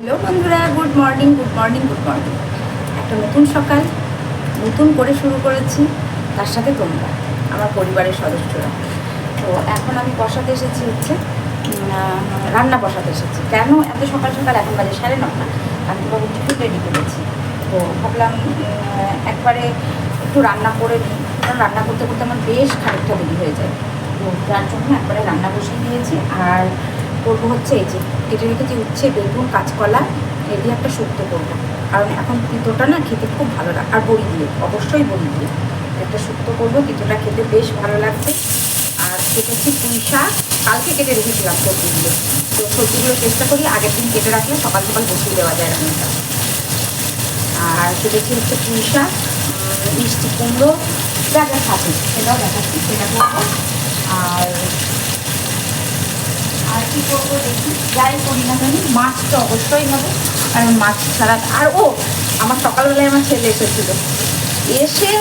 Hello বন্ধুরা, good morning good morning good morning. একটা নতুন সকাল নতুন করে শুরু করেছি, তার সাথে তোমরা আমার পরিবারের সদস্যরা। তো এখন আমি বসাতে এসেছি রান্না বসাতে এসেছি। কেন এত সকাল সকাল? এখন বাজে 9:30। কান্তিবাবু টিফিন রেডি করেছি, তো ভাবলাম একবারে একটু রান্না করে নিই, কারণ রান্না করতে করতে আমার বেশ খানিকটা দেরি হয়ে যায়। তো যার জন্য একবারে রান্না বসিয়ে দিয়েছি। আর করবো হচ্ছে এই যে কেটে রেখেছি উচ্ছে, বেগুন, কাঁচকলা, এই দিয়ে একটা শুক্তো করবো। কারণ এখন তিতোটা না খেতে খুব ভালো লাগে, আর বড়ি দিয়ে, অবশ্যই বড়ি দিয়ে একটা শুক্তো করবো। তিতোটা খেতে বেশ ভালো লাগছে। আর কেটেছি পুঁই শাক, কালকে কেটে রেখেছিলাম সবজিগুলো। তো সবজিগুলো চেষ্টা করি আগের দিন কেটে রাখলে সকাল সকাল বসিয়ে দেওয়া যায় রান্নাটা। আর কেটেছি হচ্ছে পুঁই শাক, মিষ্টি কুমড়ো, যা যা থাকে সেটাও দেখাচ্ছি, সেটা করবো। আর আর কী করবো দেখি, যাই করি না জানি মাছ তো অবশ্যই হবে, কারণ মাছ ছাড়া। আর আমার সকালবেলায় আমার ছেলে এসেছিলো, এসে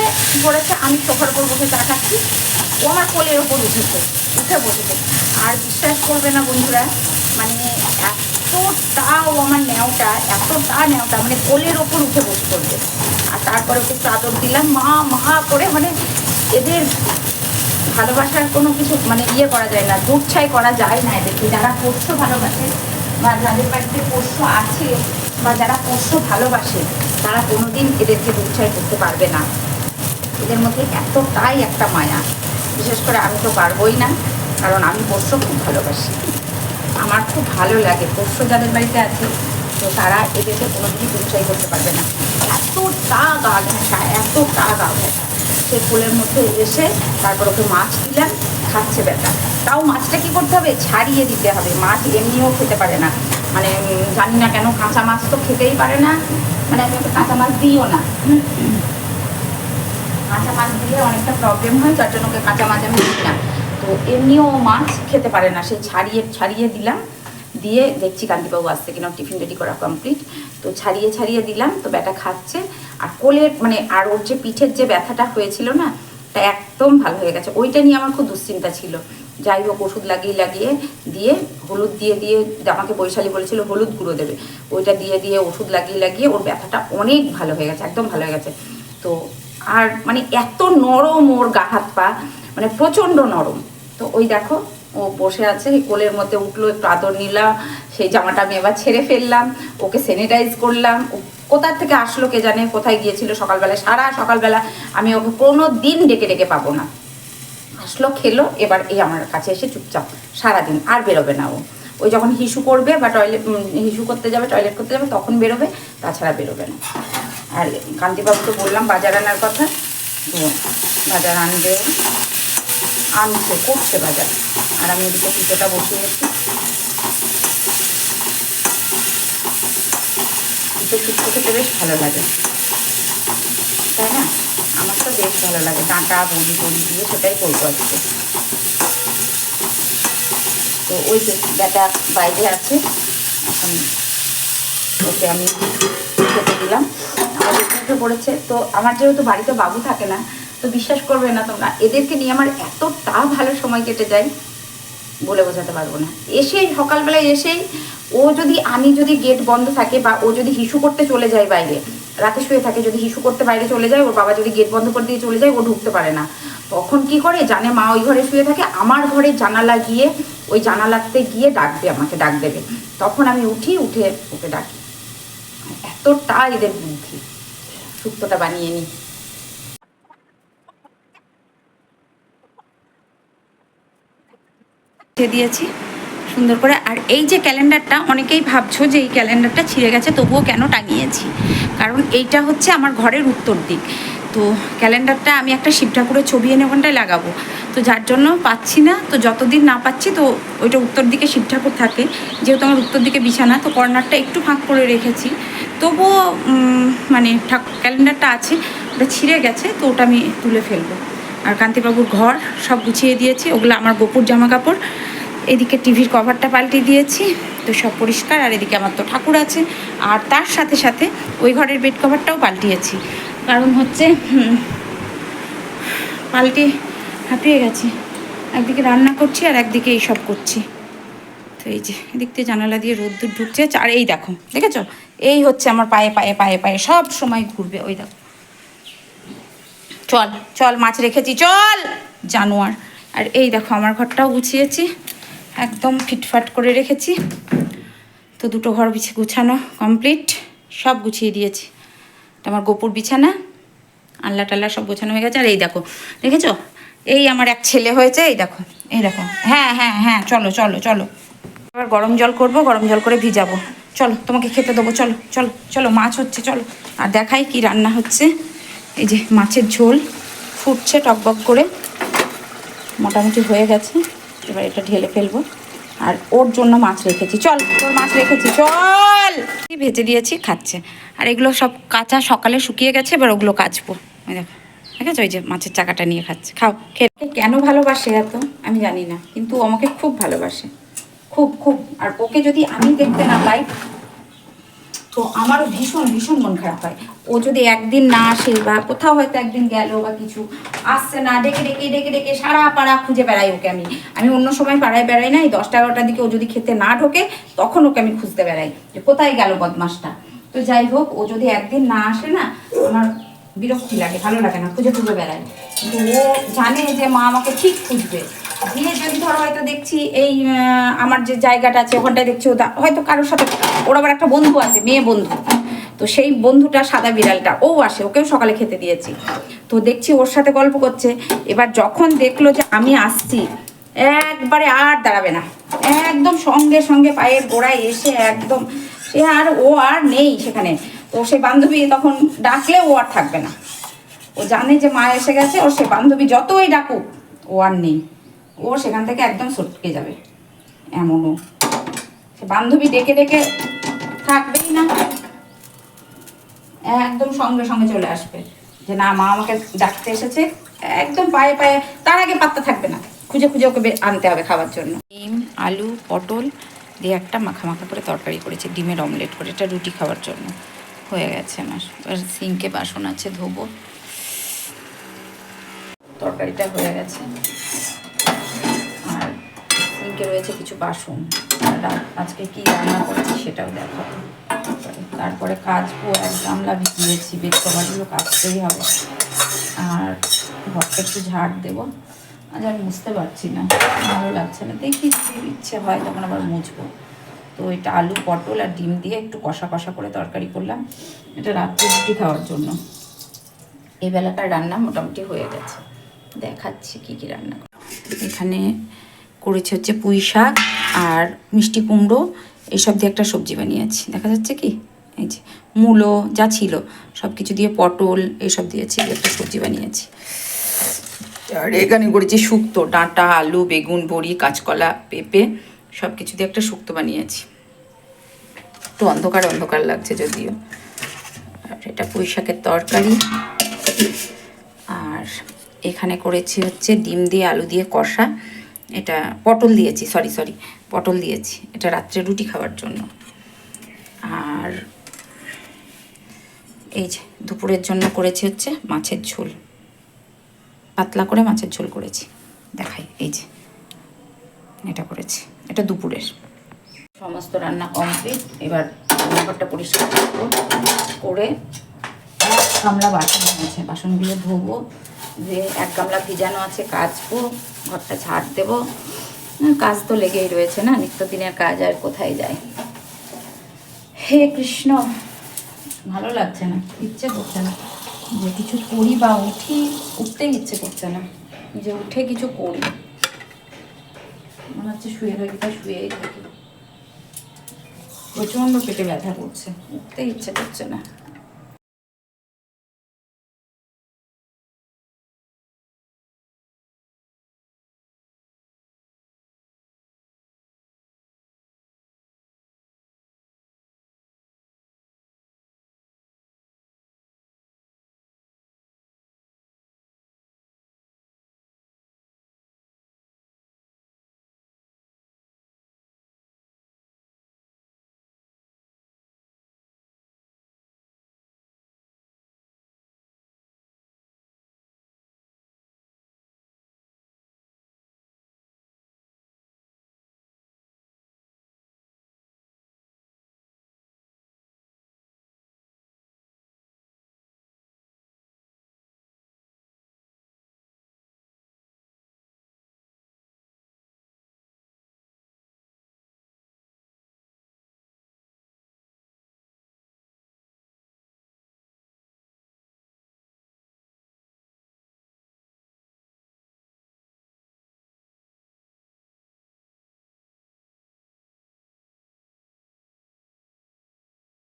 পড়েছে, আমি সোফার উপর বসে চা খাচ্ছি, ও আমার কোলের ওপর উঠে বসেছে। আর বিশ্বাস করবে না বন্ধুরা, মানে এতটাও আমার এতটা মানে কোলের ওপর উঠে বসে পড়বে। আর তারপরে ওকে চাদর দিলাম, মা মা করে, মানে এদের ভালোবাসার কোনো কিছু মানে করা যায় না, দুধছাই করা যায় না এদেরকে। যারা পোষ্য ভালোবাসে বা যাদের বাড়িতে পোষ্য আছে বা যারা পোষ্য ভালোবাসে, তারা কোনোদিন এদেরকে দুধছাই করতে পারবে না। এদের মধ্যে এতটাই একটা মায়া। বিশেষ করে আমি তো পারবই না, কারণ আমি পোষ্য খুব ভালোবাসি, আমার খুব ভালো লাগে। পোষ্য যাদের বাড়িতে আছে, তো তারা এদেরকে কোনোদিনই দুধছাই করতে পারবে না। এতটা গা ঘেঁষা, এতটা গা ঘেঁষা। সে কোলের মধ্যে এসে তারপর ওকে মাছ দিলাম, খাচ্ছে বেটা। তাও মাছটা কী করতে হবে, ছাড়িয়ে দিতে হবে। মাছ এমনিও খেতে পারে না, মানে জানি না কেন, কাঁচা মাছ তো খেতেই পারে না। মানে আমি ওকে কাঁচা মাছ দিও না, কাঁচা মাছ দিলে অনেকটা প্রবলেম হয়, যার জন্য ওকে কাঁচা মাছ আমি দিই না। তো এমনিও মাছ খেতে পারে না, সেই ছাড়িয়ে দিলাম। দিয়ে দেখছি কান্তিবাবু আসছে কিনা, টিফিন রেডি করা কমপ্লিট। তো ছাড়িয়ে দিলাম, তো ব্যাটা খাচ্ছে। আর কোলের মানে আর ওর যে পিঠের যে ব্যথাটা হয়েছিল না, তা একদম ভালো হয়ে গেছে। ওইটা নিয়ে আমার খুব দুশ্চিন্তা ছিল। যাই হোক, ওষুধ লাগিয়ে দিয়ে হলুদ দিয়ে আমাকে বৈশালী বলেছিল হলুদ গুঁড়ো দেবে, ওইটা দিয়ে ওষুধ লাগিয়ে ওর ব্যথাটা অনেক ভালো হয়ে গেছে, একদম ভালো হয়ে গেছে। তো আর মানে এত নরম ওর গা হাত পা, মানে প্রচণ্ড নরম। তো ওই দেখো ও বসে আছে, কোলের মধ্যে উঠলো, একটু আদর নিলাম। সেই জামাটা আমি এবার ছেড়ে ফেললাম, ওকে স্যানিটাইজ করলাম। কোথার থেকে আসলো কে জানে, কোথায় গিয়েছিল সকালবেলা, সারা সকালবেলা আমি ওকে কোনো দিন ডেকে পাবো না। আসলো, খেলো, এবার এই আমার কাছে এসে চুপচাপ সারাদিন, আর বেরোবে না ও। ওই যখন হিসু করবে বা হিসু করতে যাবে, টয়লেট করতে যাবে, তখন বেরোবে, তাছাড়া বেরোবে না। আর কান্তিবাবুকে বললাম বাজার আনার কথা, তো বাজার করছে বাজার। আর আমি এদিকে পিঠোটা বসিয়েছি। পিঠো শুক্তো খেতে বেশ ভালো লাগে, তাই না? আমার তো বেশ ভালো লাগে, ডাঁটা বড়ি দিয়ে সেটাই করবো আজকে। তো ওই যে ব্যাটা বাইরে আছে, এখন ওকে আমি খেতে দিলাম। আমার উঠে পড়েছে। তো আমার যেহেতু বাড়িতে বাবু থাকে না, তো বিশ্বাস করবে না তোমরা, এদেরকে নিয়ে আমার এতটা ভালো সময় কেটে যায়, বলে বোঝাতে পারবো না। সকালবেলায় এসেই আমি যদি গেট বন্ধ থাকে বা ও যদি হিসু করতে চলে যায় বাইরে, রাতে শুয়ে থাকে, যদি হিসু করতে বাইরে চলে যায়, ওর বাবা যদি গেট বন্ধ করে দিয়ে চলে যায়, ও ঢুকতে পারে না। তখন কি করে জানে, মা ওই ঘরে শুয়ে থাকে, আমার ঘরে জানালা গিয়ে ওই জানালাতে গিয়ে আমাকে ডাক দেবে। তখন আমি উঠে ওকে ডাকি। এতটা এদের বুদ্ধি। শুক্তোটা বানিয়ে নিই। দিয়েছি সুন্দর করে। আর এই যে ক্যালেন্ডারটা, অনেকেই ভাবছো যে এই ক্যালেন্ডারটা ছিঁড়ে গেছে, তবুও কেন টাঙিয়েছি, কারণ এইটা হচ্ছে আমার ঘরের উত্তর দিক। তো ক্যালেন্ডারটা আমি একটা শিব ঠাকুরের ছবি এনে ওখানটায় লাগাবো, তো যার জন্য পাচ্ছি না। তো যতদিন না পাচ্ছি, তো ওইটা উত্তর দিকে শিব ঠাকুর থাকে, যেহেতু আমার উত্তর দিকে বিছানা, তো কর্নারটা একটু ফাঁক করে রেখেছি। তবুও মানে ক্যালেন্ডারটা আছে, ওটা ছিঁড়ে গেছে, তো ওটা আমি তুলে ফেলবো। আর কান্তিবাবুর ঘর সব গুছিয়ে দিয়েছি, ওগুলো আমার গোপুর জামা কাপড়। এদিকে টিভির কভারটা পাল্টে দিয়েছি, তো সব পরিষ্কার। আর এদিকে আমার তো ঠাকুর আছে, আর তার সাথে সাথে ওই ঘরের বেড কভারটাও পাল্টিয়েছি, কারণ হচ্ছে হাঁপিয়ে গেছি। একদিকে রান্না করছি আর একদিকে এইসব করছি। তো এই যে এদিক দিয়ে জানালা দিয়ে রোদ্দুর ঢুকছে, আর এই দেখো দেখেছো, এই হচ্ছে আমার পায়ে পায়ে পায়ে পায়ে সব সময় ঘুরবে। ওই দেখো, চল চল মাছ রেখেছি চল জানোয়ার। আর এই দেখো আমার ঘরটাও গুছিয়েছি, একদম ফিটফাট করে রেখেছি। তো দুটো ঘর গুছানো কমপ্লিট, সব গুছিয়ে দিয়েছি। এটা আমার গোপুর বিছানা, আল্লা টাল্লা সব গোছানো হয়ে গেছে। আর এই দেখো দেখেছো, এই আমার এক ছেলে হয়েছে, এই দেখো এই দেখো। হ্যাঁ হ্যাঁ হ্যাঁ, চলো চলো চলো, এবার গরম জল করবো, গরম জল করে ভিজাবো। চলো তোমাকে খেতে দেবো, চলো চলো চলো, মাছ হচ্ছে চলো। আর দেখাই কি রান্না হচ্ছে। এই যে মাছের ঝোল ফুটছে টকবক করে, মোটামুটি হয়ে গেছে। এবার এটা ঢেলে ফেলবো। আর ওর জন্য মাছ রেখেছি, চল তোর মাছ রেখেছি চল, ভেজে দিয়েছি খাচ্ছে। আর এগুলো সব কাঁচা, সকালে শুকিয়ে গেছে, এবার ওগুলো কাচবো। ওই দেখো দেখেছো, ওই যে মাছের চাকাটা নিয়ে খাচ্ছে। খাও খেয়ে। কেন ভালোবাসে এত আমি জানি না, কিন্তু আমাকে খুব ভালোবাসে, খুব খুব। আর ওকে যদি আমি দেখতে না পাই তো আমারও ভীষণ ভীষণ মন খারাপ হয়। ও যদি একদিন না আসে, বা কোথাও হয়তো একদিন গেল বা কিছু, আসছে না, ডেকে ডেকে ডেকে ডেকে সারা পাড়া খুঁজে বেড়াই ওকে। আমি অন্য সময় পাড়ায় বেড়াই নাই, 10টা 11টার দিকে ও যদি খেতে না ঢোকে তখন ওকে আমি খুঁজতে বেড়াই যে কোথায় গেল বদমাসটা। তো যাই হোক, ও যদি একদিন না আসে না, আমার বিরক্তি লাগে, ভালো লাগে না, খুঁজে খুঁজে বেড়াই। কিন্তু ও জানে যে মা আমাকে ঠিক খুঁজবে। দিয়ে যদি ধরো হয়তো দেখছি এই আমার যে জায়গাটা আছে ওখানটায় দেখছি ওটা হয়তো কারোর সাথে, ওর আবার একটা বন্ধু আছে, মেয়ে বন্ধু। তো সেই বন্ধুটা সাদা বিড়ালটা, ও আসে, ওকেও সকালে খেতে দিয়েছি। তো দেখছি ওর সাথে গল্প করছে। এবার যখন দেখলো যে আমি আসছি, একবারে আর দাঁড়াবে না, একদম সঙ্গে সঙ্গে পায়ের গোড়ায় এসে একদম, সে আর ও আর নেই সেখানে। তো সে বান্ধবী তখন ডাকলে ও আর থাকবে না, ও জানে যে মা এসে গেছে, ওর সে বান্ধবী যতই ডাকুক ও আর নেই, ও সেখান থেকে একদম সটকে যাবে। এমনও সে বান্ধবী ডেকে ডেকে থাকবেই না, একদম সঙ্গে সঙ্গে চলে আসবে যে না মা আমাকে ডাকতে এসেছে, একদম পায়ে পায়ে, তার আগে পাত্তা থাকবে না, খুঁজে খুঁজে ওকে আনতে হবে খাবার জন্য। ডিম আলু পটল দিয়ে একটা মাখা মাখা করে তরকারি করেছি, ডিমের অমলেট করে, এটা রুটি খাওয়ার জন্য হয়ে গেছে আমার। এবার সিঙ্কে বাসন আছে ধোবো। তরকারিটা হয়ে গেছে, আর সিঙ্কে রয়েছে কিছু বাসন। আর আজকে কি রান্না করেছি সেটাও দেখাবো। তারপরে কাচবো, এক গামলা ভিজিয়েছি, বেড কভারগুলো কাচতেই হবে। আর ঘরটা একটু ঝাড় দেবো। আজ আমি মুছতে পারছি না, ভালো লাগছে না, দেখি ইচ্ছে হয় তখন আবার মুছবো। তো এটা আলু পটল আর ডিম দিয়ে একটু কষা কষা করে তরকারি করলাম, এটা রাত্রে রুটি খাওয়ার জন্য। এই বেলাকার রান্না মোটামুটি হয়ে গেছে, দেখাচ্ছি কী কী রান্না। এখানে করেছি হচ্ছে পুঁই শাক আর মিষ্টি কুমড়ো, এইসব দিয়ে একটা সবজি বানিয়েছি, দেখা যাচ্ছে কি, এই যে মূলো যা ছিল সব কিছু দিয়ে, পটল এইসব দিয়েছি, একটা সবজি বানিয়েছি। আর এখানে করেছি শুক্তো, ডাঁটা আলু বেগুন বড়ি কাঁচকলা পেঁপে সব কিছু দিয়ে একটা শুক্তো বানিয়েছি। একটু অন্ধকার অন্ধকার লাগছে যদিও। আর এটা পুঁই শাকের তরকারি। আর এখানে করেছি হচ্ছে ডিম দিয়ে আলু দিয়ে কষা, এটা পটল দিয়েছি, সরি পটল দিয়েছি, এটা রাত্রে রুটি খাওয়ার জন্য। আর এই যে দুপুরের জন্য করেছি হচ্ছে মাছের ঝোল, পাতলা করে মাছের ঝোল করেছি, দেখাই, এই যে এটা করেছি, এটা দুপুরের। সমস্ত রান্না কমপ্লিট। এবার রান্নাঘরটা পরিষ্কার করবো, করে এক গামলা বাসন আছে, বাসনগুলো ধোবো, যে এক গামলা ভিজানো আছে কাচবো, ঘরটা ঝাড় দেবো। কাজ তো লেগেই রয়েছে না, নিত্যদিনের কাজ আর কোথায় যায়। হে কৃষ্ণ, ভালো লাগছে না, ইচ্ছে করছে না যে কিছু করি, বা উঠতেই ইচ্ছে করছে না যে উঠে কিছু করি, মনে হচ্ছে শুয়ে থাকি, তা শুয়েই থাকি। প্রচণ্ড পেটে ব্যথা করছে, উঠতেই ইচ্ছে করছে না।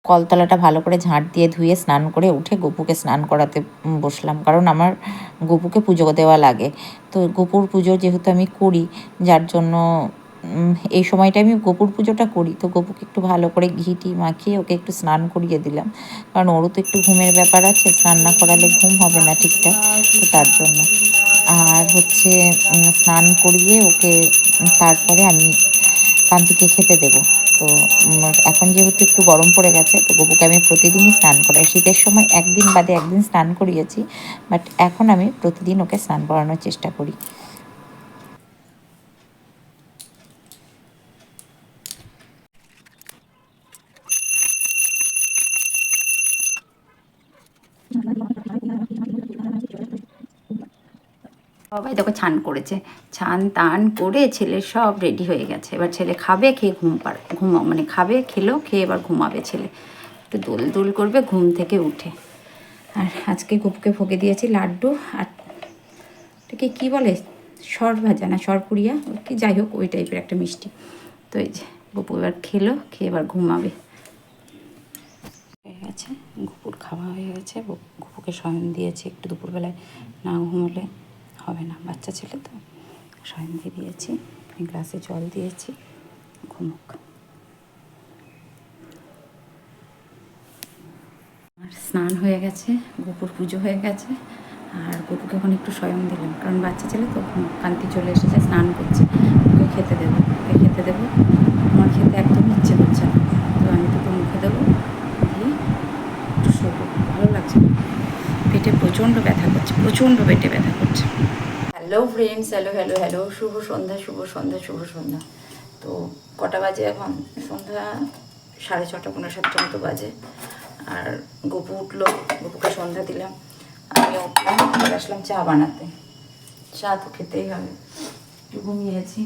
কলতলাটা ভালো করে ঝাঁট দিয়ে ধুয়ে স্নান করে উঠে গপুকে স্নান করাতে বসলাম, কারণ আমার গপুকে পুজো দেওয়া লাগে। তো গপুর পুজো যেহেতু আমি করি, যার জন্য এই সময়টা আমি গপুর পুজোটা করি। তো গপুকে একটু ভালো করে ঘিটি মাখিয়ে ওকে একটু স্নান করিয়ে দিলাম, কারণ ওরও তো একটু ঘুমের ব্যাপার আছে, স্নান না করালে ঘুম হবে না ঠিকঠাক, তো তার জন্য। আর হচ্ছে স্নান করিয়ে ওকে তারপরে আমি কান্তিকে খেতে দেবো। তো এখন যেহেতু একটু গরম পড়ে গেছে, তো গপুকে আমি প্রতিদিনই স্নান করাই। শীতের সময় একদিন বাদে একদিন স্নান করিয়েছি, বাট এখন আমি প্রতিদিন ওকে স্নান করানোর চেষ্টা করি। সবাই দেখো ছান করেছে, ছান তান করে ছেলে সব রেডি হয়ে গেছে। এবার ছেলে খাবে, খেয়ে মানে খাবে, খেলো, খেয়ে এবার ঘুমাবে ছেলে, একটু দোল দোল করবে ঘুম থেকে উঠে। আর আজকে গপুকে ভোগে দিয়েছি লাড্ডু, আর এটাকে কী বলে, সর ভাজা না সরপুরিয়া কি, যাই হোক ওই টাইপের একটা মিষ্টি। তো এই যে গপু এবার খেলো, খেয়ে এবার ঘুমাবে। হয়ে গেছে, গপুর খাওয়া হয়ে গেছে, গপুকে শয়ন দিয়েছি। একটু দুপুরবেলায় না ঘুমোলে হবে না, বাচ্চা ছেলে তো, শয়ন দিয়ে দিয়েছি, গ্লাসে জল দিয়েছি, ঘুমুক। আর স্নান হয়ে গেছে, গপুর পুজো হয়ে গেছে, আর গপুকে এখন একটু শয়ন দিলাম, কারণ বাচ্চা ছেলে তো, কান্তি চলে এসেছে, স্নান করছে, ওকে খেতে দেবো, আমার খেতে একদম ইচ্ছে করছে না, তো আমি দুটো মুখে দেবো, দিয়ে একটু শোবো, ভালো লাগছে না, পেটে প্রচণ্ড ব্যথা করছে, প্রচণ্ড পেটে ব্যথা করছে। Hello friends, hello hello hello, শুভ সন্ধ্যা, শুভ সন্ধ্যা, শুভ সন্ধ্যা। তো কটা বাজে এখন, সন্ধ্যা 6:30, 6:45 মতো বাজে। আর গপু উঠলো, গপুকে সন্ধ্যা দিলাম, আমি উঠলাম, এবার আসলাম চা বানাতে। চা তো খেতেই হবে, একটু ঘুমিয়েছি,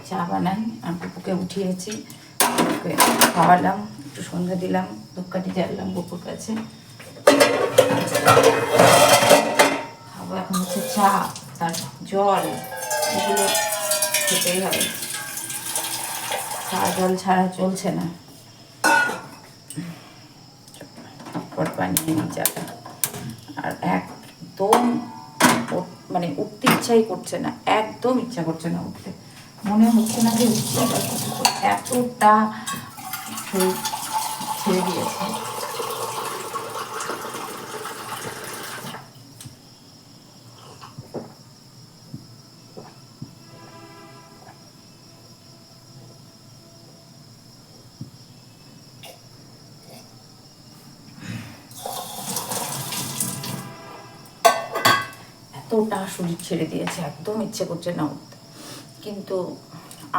চা বানাই। আর গপুকে উঠিয়েছি, গপুকে খাওয়ালাম, একটু সন্ধ্যা দিলাম, ধূপকাঠি জ্বাললাম গপুর কাছে। খাবো এখন হচ্ছে চা, তার জল, এগুলো খেতেই হবে, চা জল ছাড়া চলছে না। পট বানিয়ে নিই চাটা। আর একদম মানে উঠতে ইচ্ছাই করছে না, একদম ইচ্ছা করছে না উঠতে, মনে হচ্ছে না যে উঠছে, এতটা শরীর ছেড়ে দিয়েছে। এতটা শরীর ছেড়ে দিয়েছে, একদম ইচ্ছে করছে না উঠতে। কিন্তু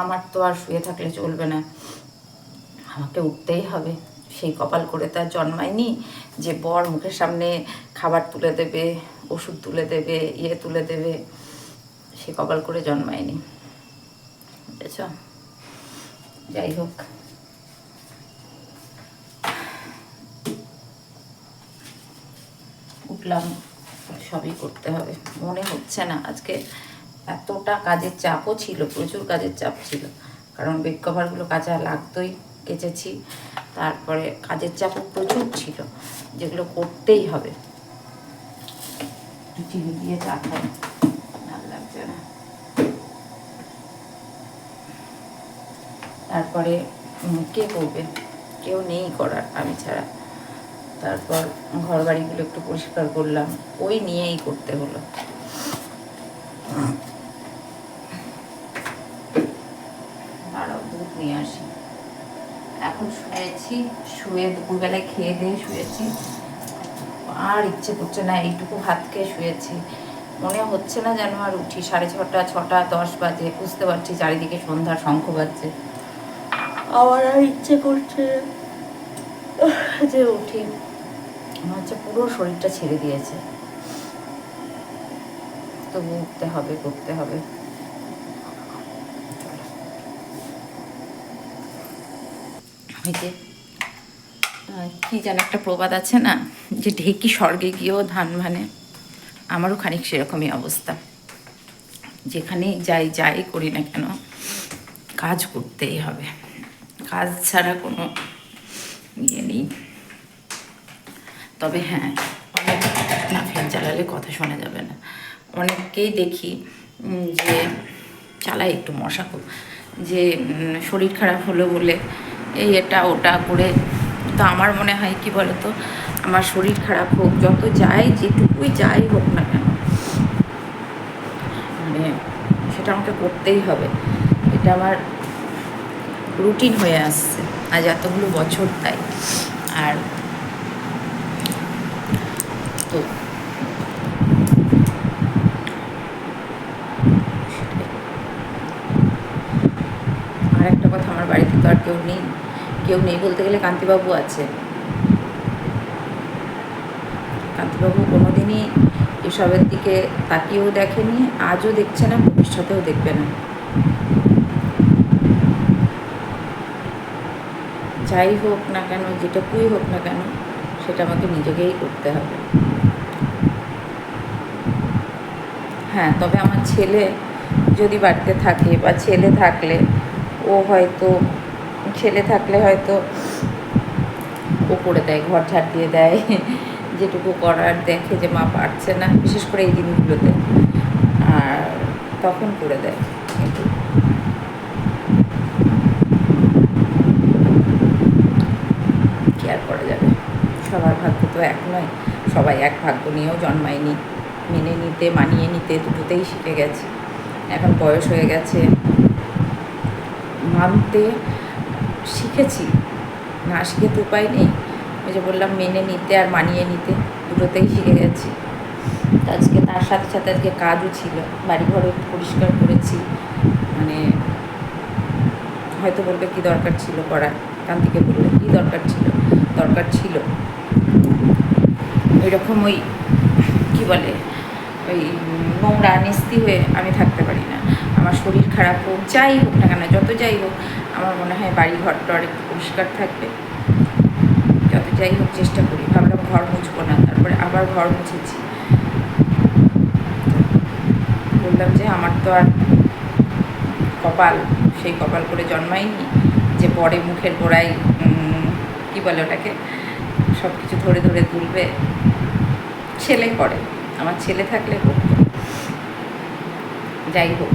আমার তো আর শুয়ে থাকলে চলবে না, আমাকে উঠতেই হবে। সেই কপাল করে তার জন্মায়নি যে বর মুখের সামনে খাবার তুলে দেবে, ওষুধ তুলে দেবে, তুলে দেবে, সে কপাল করে জন্মায়নি, বুঝেছ? যাই হোক, উঠলাম, সবই করতে হবে, মনে হচ্ছে না। আজকে এতটা কাজের চাপও ছিল, প্রচুর কাজের চাপ ছিল, কারণ বেড কভারগুলো কাচা লাগতোই, কেচেছি। তারপরে কাজের চাপও প্রচুর ছিল, যেগুলো করতেই হবে। চিনি দিয়ে চা খাই, ভালো লাগছে না। তারপরে কে করবে, কেউ নেই করার আমি ছাড়া। তারপর ঘর বাড়িগুলো একটু পরিষ্কার করলাম, ওই নিয়েই করতে হলো। দাঁড়াও, দুধ নিয়ে আসি। এখন শুয়েছি, শুয়ে দুপুরবেলায় খেয়ে দিয়ে শুয়েছি, আর ইচ্ছে করছে না, এইটুকু ভাত খেয়ে শুয়েছি, মনে হচ্ছে না যেন আর উঠি। 6:30, 6:10 বাজে, বুঝতে পারছি চারিদিকে সন্ধ্যার শঙ্খ বাজছে, আবার আর ইচ্ছে করছে যে উঠি। আমার হচ্ছে পুরো শরীরটা ছেড়ে দিয়েছে, তবু উঠতে হবে, করতে হবে। ওই যে কি যেন একটা প্রবাদ আছে না, যে ঢেকি স্বর্গে গিয়েও ধান ভানে, আমারও খানিক সেরকমই অবস্থা। যেখানেই যাই করি না কেন, কাজ করতেই হবে, কাজ ছাড়া কোনো ইয়ে নেই। তবে হ্যাঁ, অনেক না, ফ্যান চালালে কথা শোনা যাবে না। অনেককেই দেখি যে চালায় একটু মশা খুব, যে শরীর খারাপ হলো বলে এই এটা ওটা করে। তো আমার মনে হয় কি বলতো, আমার শরীর খারাপ হোক, যত যাই যেটুকুই যাই হোক না কেন, মানে সেটা আমাকে করতেই হবে। এটা আমার রুটিন হয়ে আসছে আজ এতগুলো বছর, তাই। আর তো আর একটা কথা, আমার বাড়িতে তো আর কেউ নেই বলতে গেলে কান্তিবাবু আছে। কান্তিবাবু কোনোদিনই এসবের দিকে তাকিয়েও দেখেনি, আজও দেখছে না, ভবিষ্যতেও দেখবে না। যাই হোক না কেন, যেটুকুই হোক না কেন, সেটা আমাকে নিজেকেই করতে হবে। হ্যাঁ, তবে আমার ছেলে যদি বাড়িতে থাকে বা ছেলে থাকলে হয়তো ও করে দেয়, ঘর ঝাড় দিয়ে দেয়, যেটুকু করার দেখে যে মা পারছে না, বিশেষ করে এই দিনগুলোতে, আর তখন করে দেয়। কিন্তু কি আর করা যাবে, সবার ভাগ্য তো এক নয়, সবাই এক ভাগ্য নিয়েও জন্মায়নি। মেনে নিতে, মানিয়ে নিতে দুটোতেই শিখে গেছে। এখন বয়স হয়ে গেছে, মানতে শিখেছি, না শিখে তো উপায় নেই। ওই যে বললাম, মেনে নিতে আর মানিয়ে নিতে দুটোতেই শিখে গেছি। আজকে তার সাথে সাথে আজকে কাজও ছিল, বাড়িঘরও পরিষ্কার করেছি। মানে হয়তো বলবে কী দরকার ছিল করার, কান্তিকে বললে কী দরকার ছিল ওইরকম, ওই কী বলে, ওই নোংরা নিস্তি হয়ে আমি থাকতে পারি না। আমার শরীর খারাপ হোক, যাই হোক না কেন, যত যাই হোক, আমার মনে হয় বাড়ি ঘরটা একটু পরিষ্কার থাকবে। যত যাই হোক চেষ্টা করি, ভাবলাম ঘর মুছবো না, তারপরে আবার ঘর মুছেছি। বললাম যে আমার তো আর সেই কপাল করে জন্মায়নি যে পরে মুখের গোড়ায় কী বলে ওটাকে, সব কিছু ধরে ধরে তুলবে। ছেলে করে, আমার ছেলে থাকলে করতো। যাই হোক,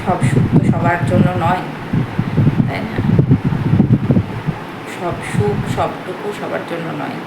সব সুখ তো সবার জন্য নয়, তাই না? সব সুখ সবটুকু সবার জন্য নয়।